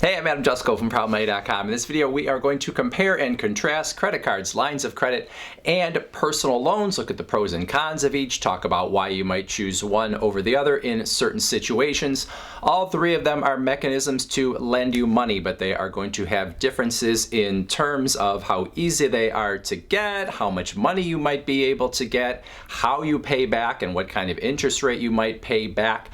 Hey, I'm Jusko from ProudMoney.com. In this video, we are going to compare and contrast credit cards, lines of credit, and personal loans. Look at the pros and cons of each, talk about why you might choose one over the other in certain situations. All three of them are mechanisms to lend you money, but they are going to have differences in terms of how easy they are to get, how much money you might be able to get, how you pay back, and what kind of interest rate you might pay back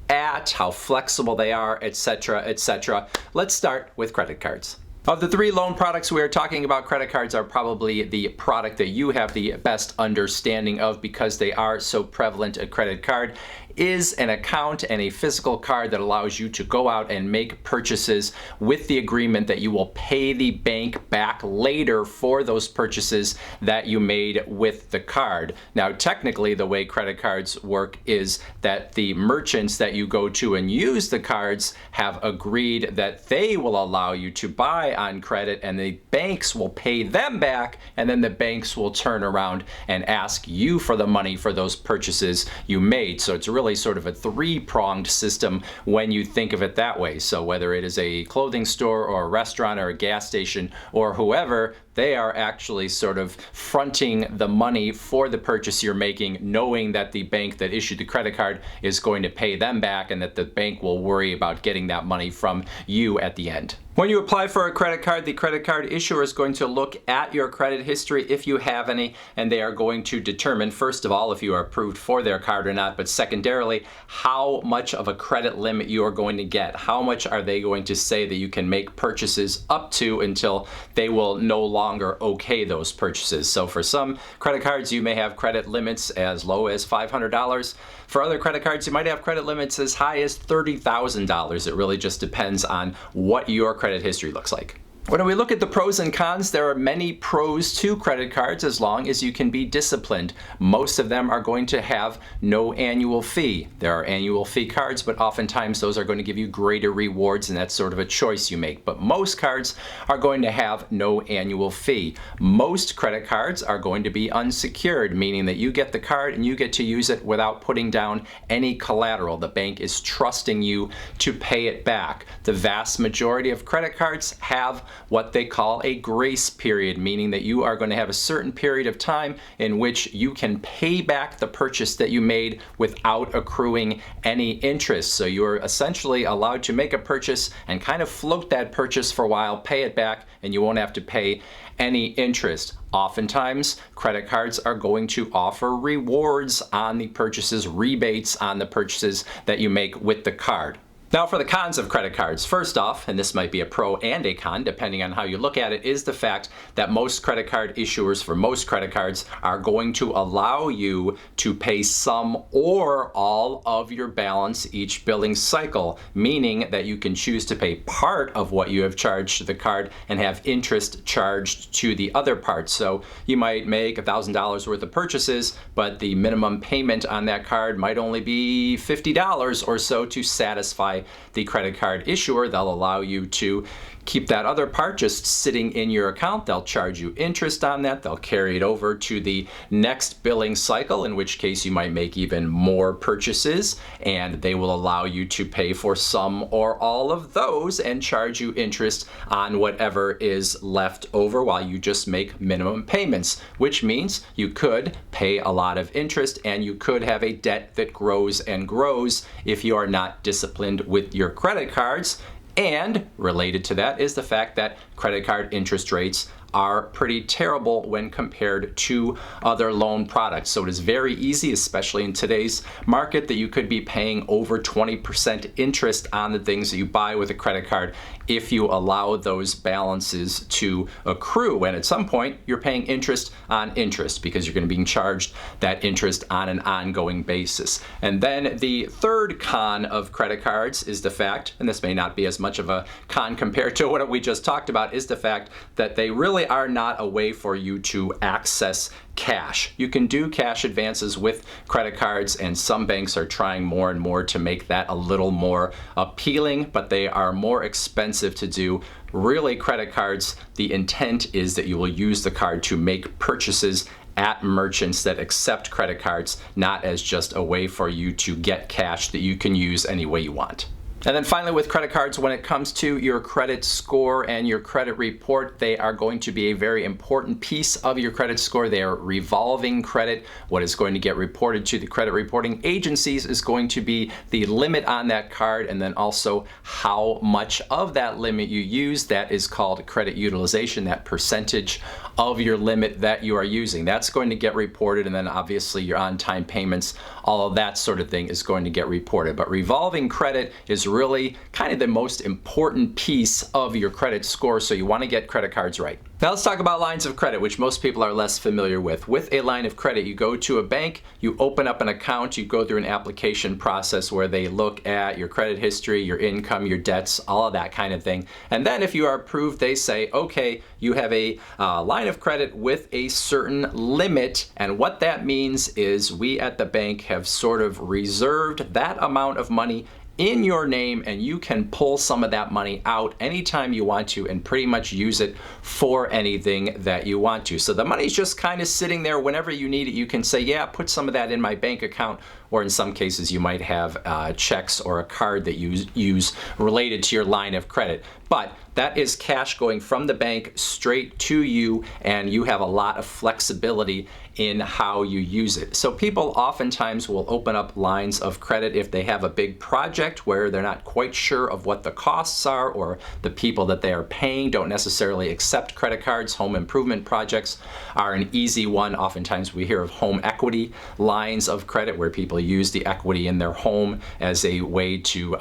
at, how flexible they are, etc., etc. Let's start with credit cards. Of the three loan products we are talking about, credit cards are probably the product that you have the best understanding of because they are so prevalent. A credit card is an account and a physical card that allows you to go out and make purchases with the agreement that you will pay the bank back later for those purchases that you made with the card. Now, technically, the way credit cards work is that the merchants that you go to and use the cards have agreed that they will allow you to buy on credit, and the banks will pay them back, and then the banks will turn around and ask you for the money for those purchases you made. So it's really sort of a three-pronged system when you think of it that way. So whether it is a clothing store or a restaurant or a gas station or whoever, they are actually sort of fronting the money for the purchase you're making, knowing that the bank that issued the credit card is going to pay them back and that the bank will worry about getting that money from you at the end. When you apply for a credit card, the credit card issuer is going to look at your credit history if you have any, and they are going to determine, first of all, if you are approved for their card or not, but secondarily, how much of a credit limit you are going to get. How much are they going to say that you can make purchases up to until they will no longer okay those purchases. So for some credit cards, you may have credit limits as low as $500. For other credit cards, you might have credit limits as high as $30,000. It really just depends on what your credit history looks like. When we look at the pros and cons, there are many pros to credit cards as long as you can be disciplined. Most of them are going to have no annual fee. There are annual fee cards, but oftentimes those are going to give you greater rewards, and that's sort of a choice you make. But most cards are going to have no annual fee. Most credit cards are going to be unsecured, meaning that you get the card and you get to use it without putting down any collateral. The bank is trusting you to pay it back. The vast majority of credit cards have what they call a grace period, meaning that you are going to have a certain period of time in which you can pay back the purchase that you made without accruing any interest. So you're essentially allowed to make a purchase and kind of float that purchase for a while, pay it back, and you won't have to pay any interest. Oftentimes, credit cards are going to offer rewards on the purchases, rebates on the purchases that you make with the card. Now for the cons of credit cards, first off, and this might be a pro and a con depending on how you look at it, is the fact that most credit card issuers for most credit cards are going to allow you to pay some or all of your balance each billing cycle, meaning that you can choose to pay part of what you have charged to the card and have interest charged to the other part. So you might make $1,000 worth of purchases, but the minimum payment on that card might only be $50 or so to satisfy the credit card issuer. They'll allow you to keep that other part just sitting in your account. They'll charge you interest on that. They'll carry it over to the next billing cycle, in which case you might make even more purchases, and they will allow you to pay for some or all of those and charge you interest on whatever is left over while you just make minimum payments, which means you could pay a lot of interest and you could have a debt that grows and grows if you are not disciplined with your credit cards. And related to that is the fact that credit card interest rates are pretty terrible when compared to other loan products. So it is very easy, especially in today's market, that you could be paying over 20% interest on the things that you buy with a credit card if you allow those balances to accrue. And at some point, you're paying interest on interest because you're going to be charged that interest on an ongoing basis. And then the third con of credit cards is the fact, and this may not be as much of a con compared to what we just talked about, is the fact that they really are not a way for you to access cash. You can do cash advances with credit cards, and some banks are trying more and more to make that a little more appealing, but they are more expensive to do. Really, credit cards, the intent is that you will use the card to make purchases at merchants that accept credit cards, not as just a way for you to get cash that you can use any way you want. And then finally, with credit cards, when it comes to your credit score and your credit report, they are going to be a very important piece of your credit score. They are revolving credit. What is going to get reported to the credit reporting agencies is going to be the limit on that card, and then also how much of that limit you use. That is called credit utilization, that percentage of your limit that you are using. That's going to get reported, and then obviously your on-time payments, all of that sort of thing is going to get reported. But revolving credit is really kind of the most important piece of your credit score, so you want to get credit cards right. Now let's talk about lines of credit, which most people are less familiar with. With a line of credit, you go to a bank, you open up an account, you go through an application process where they look at your credit history, your income, your debts, all of that kind of thing. And then if you are approved, they say, okay, you have a line of credit with a certain limit. And what that means is we at the bank have sort of reserved that amount of money in your name, and you can pull some of that money out anytime you want to and pretty much use it for anything that you want to. So the money's just kind of sitting there. Whenever you need it, you can say, yeah, put some of that in my bank account. Or in some cases, you might have checks or a card that you use related to your line of credit. But that is cash going from the bank straight to you, and you have a lot of flexibility in how you use it. So people oftentimes will open up lines of credit if they have a big project where they're not quite sure of what the costs are, or the people that they are paying don't necessarily accept credit cards. Home improvement projects are an easy one. Oftentimes we hear of home equity lines of credit where people use the equity in their home as a way to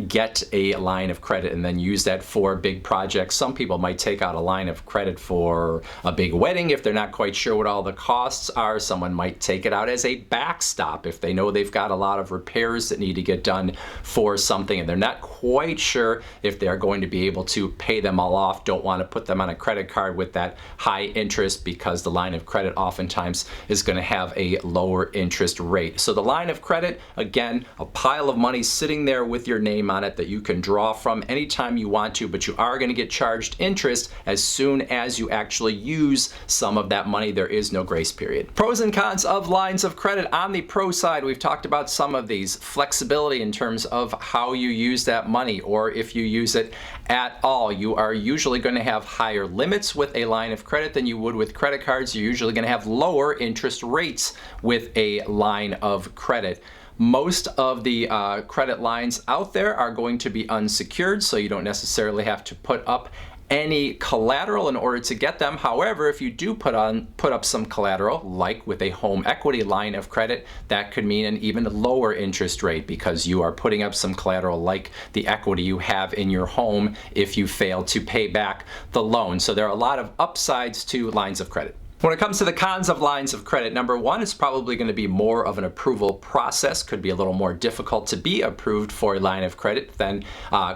get a line of credit and then use that for big projects. Some people might take out a line of credit for a big wedding if they're not quite sure what all the costs are. Someone might take it out as a backstop if they know they've got a lot of repairs that need to get done for something and they're not quite sure if they're going to be able to pay them all off, don't want to put them on a credit card with that high interest because the line of credit oftentimes is going to have a lower interest rate. So the line of credit, again, a pile of money sitting there with your name on it that you can draw from anytime you want to, but you are going to get charged interest as soon as you actually use some of that money. There is no grace period. Pros and cons of lines of credit. On the pro side, we've talked about some of these. Flexibility in terms of how you use that money, or if you use it at all. You are usually going to have higher limits with a line of credit than you would with credit cards. You're usually going to have lower interest rates with a line of credit. Most of the credit lines out there are going to be unsecured, so you don't necessarily have to put up any collateral in order to get them. However, if you do put up some collateral, like with a home equity line of credit, that could mean an even lower interest rate because you are putting up some collateral like the equity you have in your home if you fail to pay back the loan. So there are a lot of upsides to lines of credit. When it comes to the cons of lines of credit, number one, it's probably going to be more of an approval process. Could be a little more difficult to be approved for a line of credit than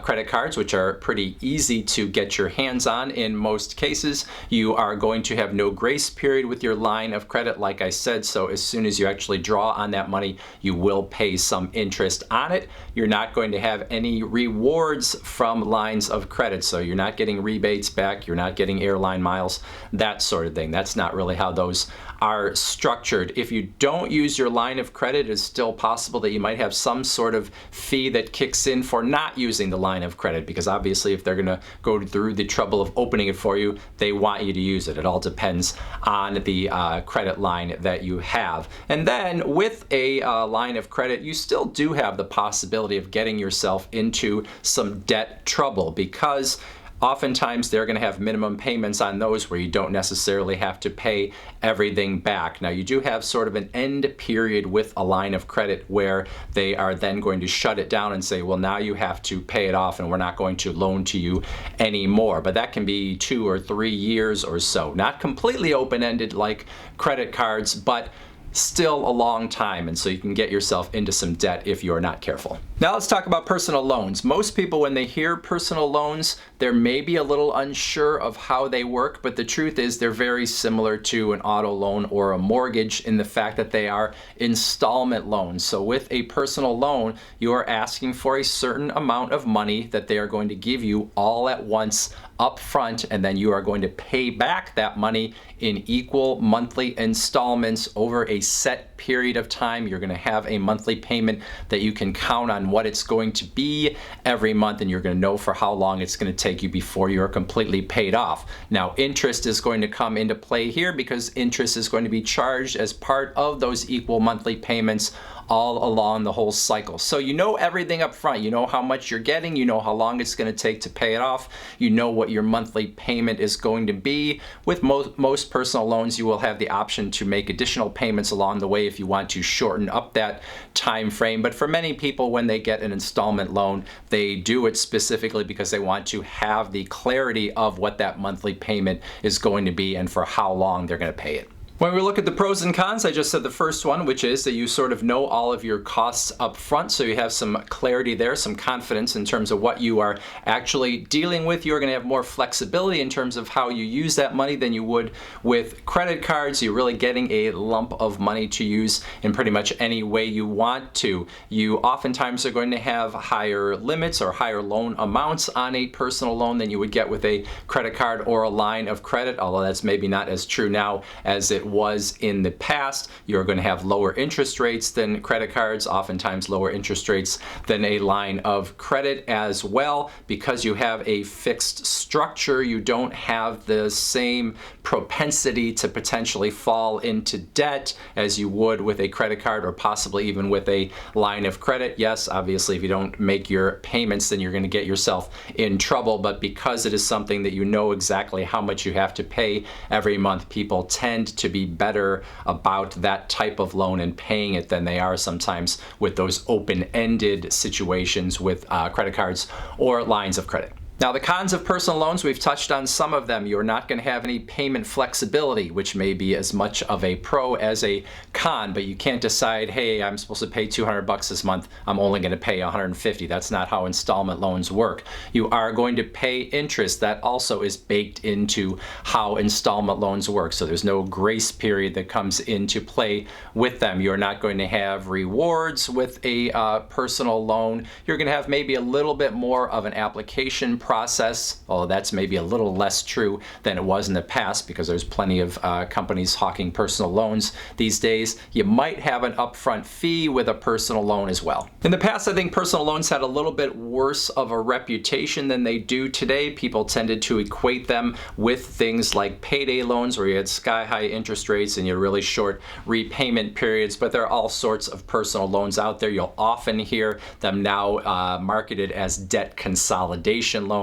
credit cards, which are pretty easy to get your hands on in most cases. You are going to have no grace period with your line of credit, like I said, so as soon as you actually draw on that money, you will pay some interest on it. You're not going to have any rewards from lines of credit, so you're not getting rebates back, you're not getting airline miles, that sort of thing. That's not really how those are structured. If you don't use your line of credit, it's still possible that you might have some sort of fee that kicks in for not using the line of credit, because obviously if they're going to go through the trouble of opening it for you, they want you to use it. It all depends on the credit line that you have. And then with a line of credit, you still do have the possibility of getting yourself into some debt trouble, because oftentimes they're going to have minimum payments on those where you don't necessarily have to pay everything back. Now you do have sort of an end period with a line of credit where they are then going to shut it down and say, well, now you have to pay it off and we're not going to loan to you anymore. But that can be 2 or 3 years or so. Not completely open-ended like credit cards, but still a long time, and so you can get yourself into some debt if you're not careful. Now let's talk about personal loans. Most people, when they hear personal loans, they're maybe a little unsure of how they work, but the truth is they're very similar to an auto loan or a mortgage in the fact that they are installment loans. So with a personal loan, you are asking for a certain amount of money that they are going to give you all at once up front, and then you are going to pay back that money in equal monthly installments over a a set period of time. You're going to have a monthly payment that you can count on what it's going to be every month, and you're going to know for how long it's going to take you before you're completely paid off. Now, interest is going to come into play here because interest is going to be charged as part of those equal monthly payments all along the whole cycle. So you know everything up front. You know how much you're getting, you know how long it's going to take to pay it off, you know what your monthly payment is going to be. With most personal loans, you will have the option to make additional payments along the way if you want to shorten up that time frame. But for many people, when they get an installment loan, they do it specifically because they want to have the clarity of what that monthly payment is going to be and for how long they're going to pay it. When we look at the pros and cons, I just said the first one, which is that you sort of know all of your costs up front, so you have some clarity there, some confidence in terms of what you are actually dealing with. You're going to have more flexibility in terms of how you use that money than you would with credit cards. You're really getting a lump of money to use in pretty much any way you want to. You oftentimes are going to have higher limits or higher loan amounts on a personal loan than you would get with a credit card or a line of credit, although that's maybe not as true now as it was in the past. You're going to have lower interest rates than credit cards, oftentimes lower interest rates than a line of credit as well. Because you have a fixed structure, you don't have the same propensity to potentially fall into debt as you would with a credit card or possibly even with a line of credit. Yes, obviously, if you don't make your payments, then you're going to get yourself in trouble. But because it is something that you know exactly how much you have to pay every month, people tend to be better about that type of loan and paying it than they are sometimes with those open-ended situations with credit cards or lines of credit. Now, the cons of personal loans, we've touched on some of them. You're not going to have any payment flexibility, which may be as much of a pro as a con, but you can't decide, hey, I'm supposed to pay $200 this month, I'm only going to pay $150. That's not how installment loans work. You are going to pay interest. That also is baked into how installment loans work. So there's no grace period that comes into play with them. You're not going to have rewards with a personal loan. You're going to have maybe a little bit more of an application process, although that's maybe a little less true than it was in the past because there's plenty of companies hawking personal loans these days. You might have an upfront fee with a personal loan as well. In the past, I think personal loans had a little bit worse of a reputation than they do today. People tended to equate them with things like payday loans where you had sky-high interest rates and you had really short repayment periods, but there are all sorts of personal loans out there. You'll often hear them now marketed as debt consolidation loans,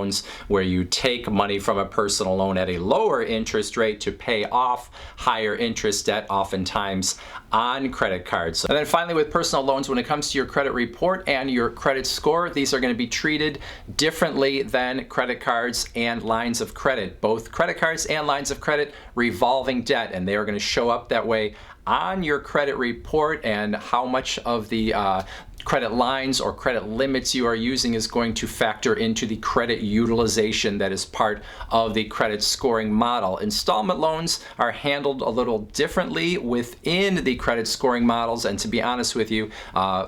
where you take money from a personal loan at a lower interest rate to pay off higher interest debt, oftentimes on credit cards. And then finally, with personal loans, when it comes to your credit report and your credit score, these are going to be treated differently than credit cards and lines of credit. Both credit cards and lines of credit revolving debt, and they are going to show up that way on your credit report, and how much of the credit lines or credit limits you are using is going to factor into the credit utilization that is part of the credit scoring model. Installment loans are handled a little differently within the credit scoring models, and to be honest with you,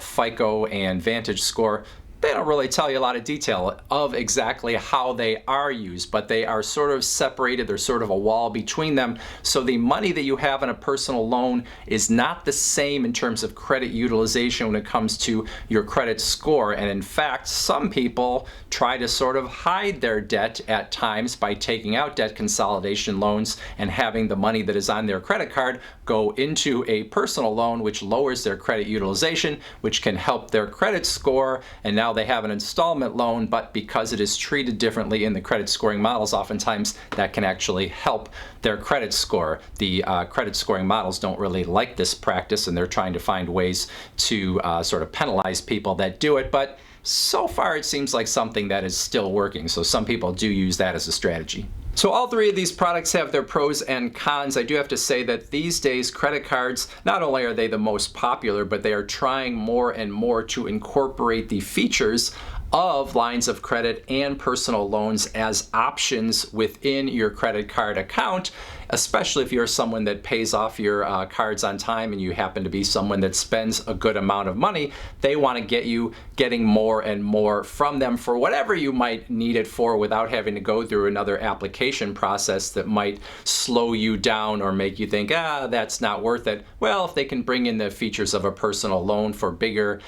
FICO and Vantage Score, they don't really tell you a lot of detail of exactly how they are used, but they are sort of separated. There's sort of a wall between them. So the money that you have in a personal loan is not the same in terms of credit utilization when it comes to your credit score. And in fact, some people try to sort of hide their debt at times by taking out debt consolidation loans and having the money that is on their credit card go into a personal loan, which lowers their credit utilization, which can help their credit score. And now they have an installment loan, but because it is treated differently in the credit scoring models, oftentimes that can actually help their credit score. The credit scoring models don't really like this practice, and they're trying to find ways to sort of penalize people that do it, but so far it seems like something that is still working. So some people do use that as a strategy. So all three of these products have their pros and cons. I do have to say that these days credit cards, not only are they the most popular, but they are trying more and more to incorporate the features of lines of credit and personal loans as options within your credit card account, especially if you're someone that pays off your cards on time and you happen to be someone that spends a good amount of money. They want to get you getting more and more from them for whatever you might need it for without having to go through another application process that might slow you down or make you think, that's not worth it. Well, if they can bring in the features of a personal loan for bigger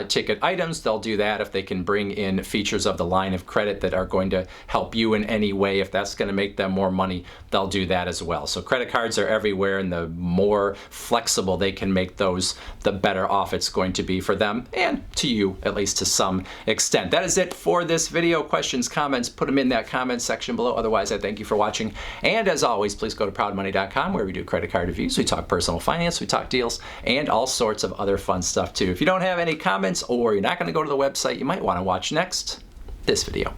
ticket items, they'll do that. If they can bring in features of the line of credit that are going to help you in any way, if that's going to make them more money, they'll do that as well. So credit cards are everywhere, and the more flexible they can make those, the better off it's going to be for them and to you, at least to some extent. That is it for this video. Questions, comments, put them in that comment section below. Otherwise, I thank you for watching. And as always, please go to proudmoney.com, where we do credit card reviews. We talk personal finance, we talk deals, and all sorts of other fun stuff too. If you don't have any comments or you're not going to go to the website, you might want to watch next this video.